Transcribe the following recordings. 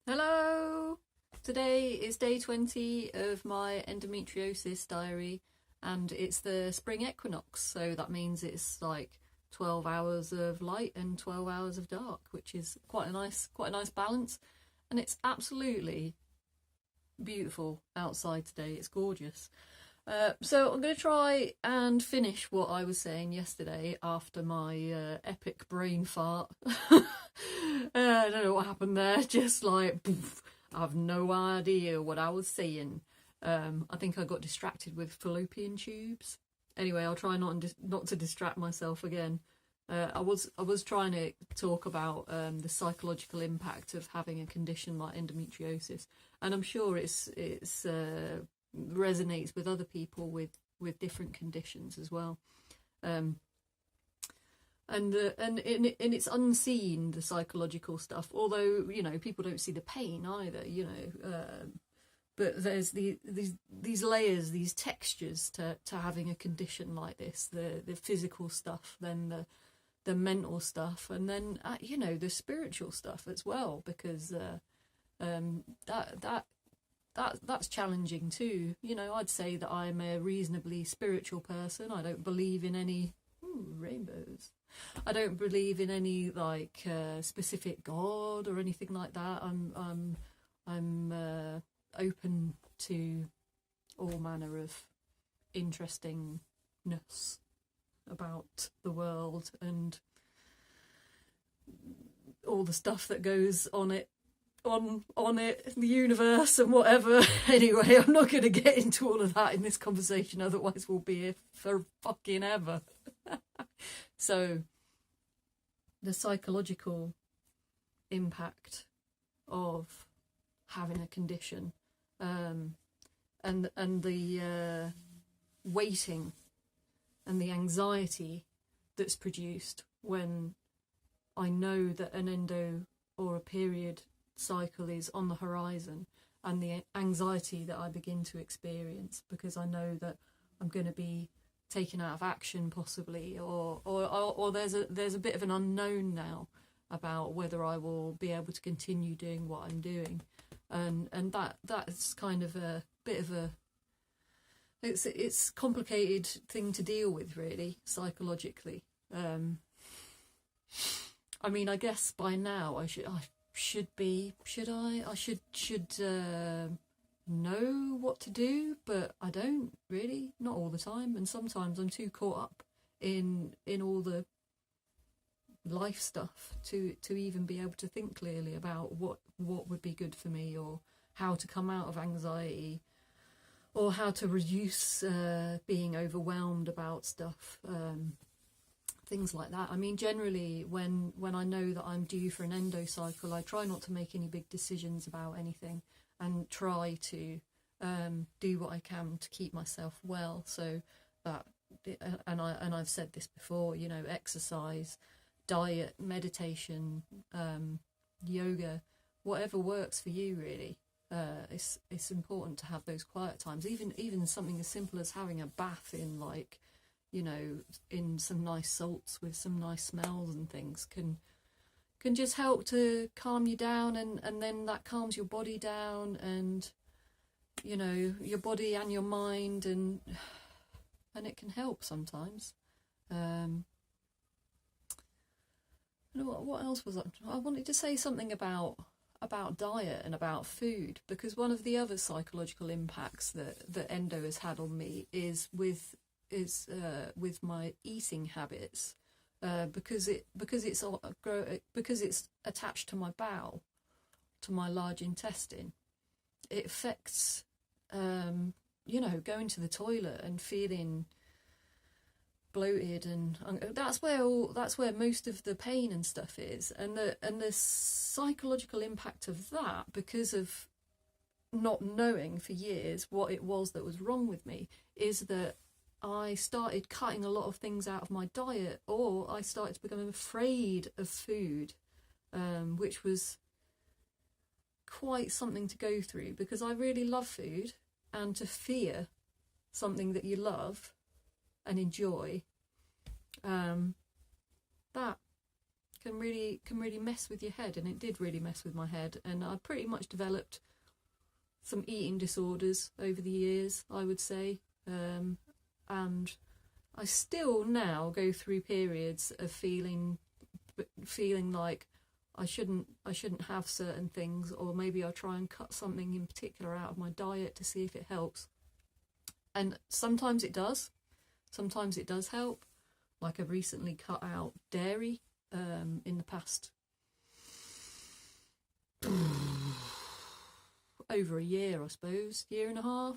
Hello! Today is day 20 of my endometriosis diary, and it's the spring equinox, so that means it's like 12 hours of light and 12 hours of dark, which is quite a nice balance. And it's absolutely beautiful outside today. It's gorgeous. So I'm going to try and finish what I was saying yesterday after my epic brain fart. I don't know what happened there, just like, poof, I have no idea what I was saying. I think I got distracted with fallopian tubes. Anyway, I'll try not to distract myself again. I was trying to talk about the psychological impact of having a condition like endometriosis, and I'm sure it's resonates with other people with different conditions as well. And it's unseen, the psychological stuff, although people don't see the pain either, but there's these layers, these textures to having a condition like this, the physical stuff, then the mental stuff, and then the spiritual stuff as well, because that's challenging too. I'd say that I'm a reasonably spiritual person. I don't believe in any rainbows. I don't believe in any specific God or anything like that. I'm open to all manner of interestingness about the world and all the stuff that goes on it, the universe and whatever. Anyway, I'm not going to get into all of that in this conversation, otherwise we'll be here for fucking ever. So, the psychological impact of having a condition, and the waiting and the anxiety that's produced when I know that an endo or a period cycle is on the horizon, and the anxiety that I begin to experience because I know that I'm going to be taken out of action possibly, or there's a bit of an unknown now about whether I will be able to continue doing what I'm doing, and that's kind of a bit of a it's complicated thing to deal with, really, psychologically. I mean, I guess by now I should know what to do, but I don't really, not all the time, and sometimes I'm too caught up in all the life stuff to even be able to think clearly about what would be good for me, or how to come out of anxiety, or how to reduce being overwhelmed about stuff, things like that. I mean, generally when I know that I'm due for an endo cycle, I try not to make any big decisions about anything, and try to do what I can to keep myself well. So that, and I've said this before, exercise, diet, meditation, yoga, whatever works for you, really. It's important to have those quiet times. Even something as simple as having a bath in in some nice salts with some nice smells and things can just help to calm you down, and then that calms your body down, and your body and your mind, and it can help sometimes. What else was that? I wanted to say something about diet and about food, because one of the other psychological impacts that endo has had on me is with my eating habits, because it's attached to my bowel, to my large intestine. It affects going to the toilet and feeling bloated, and that's where most of the pain and stuff is, and the psychological impact of that, because of not knowing for years what it was that was wrong with me, is that I started cutting a lot of things out of my diet, or I started to become afraid of food, which was quite something to go through, because I really love food, and to fear something that you love and enjoy, that can really mess with your head, and it did really mess with my head. And I pretty much developed some eating disorders over the years, I would say, and I still now go through periods of feeling like I shouldn't have certain things, or maybe I try and cut something in particular out of my diet to see if it helps. And sometimes it does. Sometimes it does help. Like I've recently cut out dairy in the past over a year, I suppose, year and a half.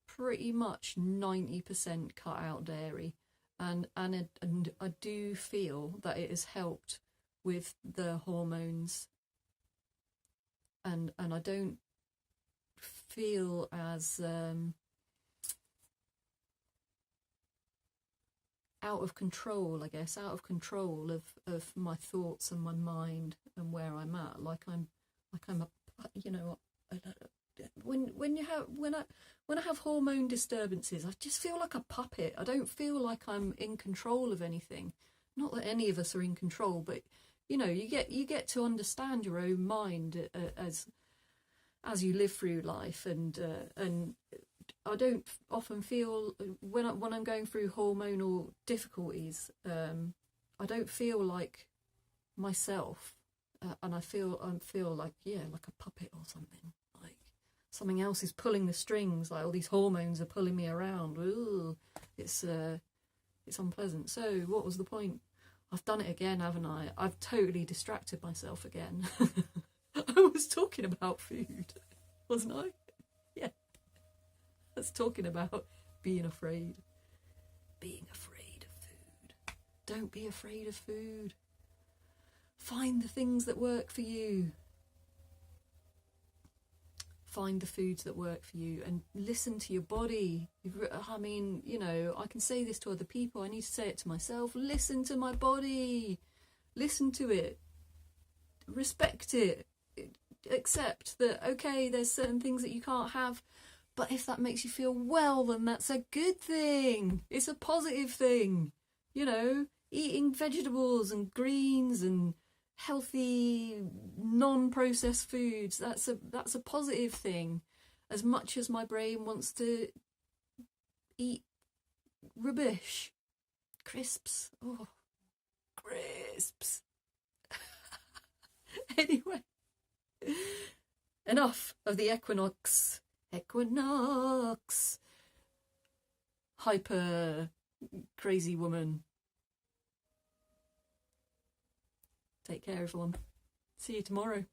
Pretty much 90% cut out dairy, and I do feel that it has helped with the hormones, and I don't feel as out of control, I guess, out of control of my thoughts and my mind and where I'm at. Like I'm a, you know, when I have hormone disturbances, I just feel like a puppet. I don't feel like I'm in control of anything. Not that any of us are in control, but you know, you get to understand your own mind as you live through life, and I don't often feel when I'm going through hormonal difficulties, I don't feel like myself, and I feel like, yeah, like a puppet or something. Like something else is pulling the strings. Like all these hormones are pulling me around. Ooh, it's unpleasant. So what was the point? I've done it again, haven't I? I've totally distracted myself again. I was talking about food, wasn't I? Yeah. I was talking about being afraid. Being afraid of food. Don't be afraid of food. Find the things that work for you. Find the foods that work for you and listen to your body. I mean, you know, I can say this to other people. I need to say it to myself. Listen to my body. Listen to it. Respect it. Accept that, okay, there's certain things that you can't have, but if that makes you feel well, then that's a good thing. It's a positive thing. You know, eating vegetables and greens and healthy, non-processed foods, that's a positive thing. As much as my brain wants to eat rubbish. Crisps. Oh, crisps. Anyway. Enough of the equinox. Hyper crazy woman. Take care, everyone. See you tomorrow.